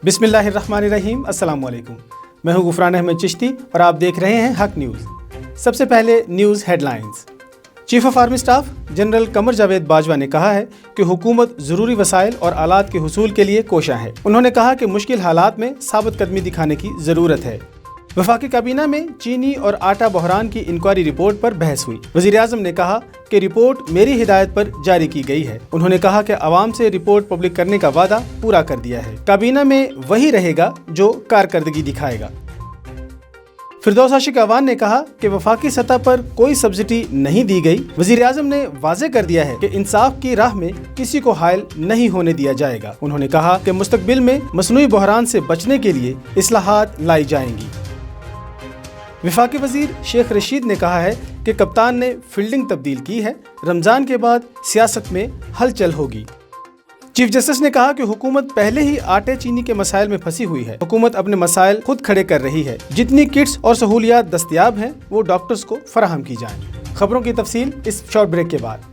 बिस्मिल्लाहिर्रहमानिर्रहीम, अस्सलाम वालेकुम। मैं हूं गुफरान अहमद चिश्ती और आप देख रहे हैं हक न्यूज़। सबसे पहले news headlines. Chief of army staff general Qamar Javed Bajwa ने कहा है कि हुकूमत ज़रूरी वसाइल और आलात के हुसूल के लिए कोशा है। उन्होंने कहा कि मुश्किल हालात में साबित कदमी दिखाने की ज़रूरत है। वफाकी काबीना में चीनी और आटा बहरान की इंक्वायरी रिपोर्ट पर बहस हुई। वज़ीर आज़म ने कहा कि रिपोर्ट मेरी हिदायत पर जारी की गई है। उन्होंने कहा कि आवाम से रिपोर्ट पब्लिक करने का वादा पूरा कर दिया है। काबीना में वही रहेगा जो कारकर्दगी दिखाएगा। फिरदौस आशिक अवान ने कहा कि वफाकी सतह पर कोई सब्सिडी नहीं दी गई। वज़ीर आज़म ने वाज़े कर दिया है कि इंसाफ की राह में किसी को हायल नहीं होने दिया जाएगा। उन्होंने कहा कि मुस्तकबिल में मसनूई बहरान से बचने के लिए इस्लाहात लाई जाएंगी। वफाकी वज़ीर शेख रशीद ने कहा है कि कप्तान ने फील्डिंग तब्दील की है। रमज़ान के बाद सियासत में हलचल होगी। चीफ जस्टिस ने कहा कि हुकूमत पहले ही आटे चीनी के मसाइल में फंसी हुई है। हुकूमत अपने मसाइल खुद खड़े कर रही है। जितनी किट्स और सहूलियात दस्तयाब हैं वो डॉक्टर्स को फराहम की जाएं। खबरों की तफसील इस शॉर्ट ब्रेक के बाद।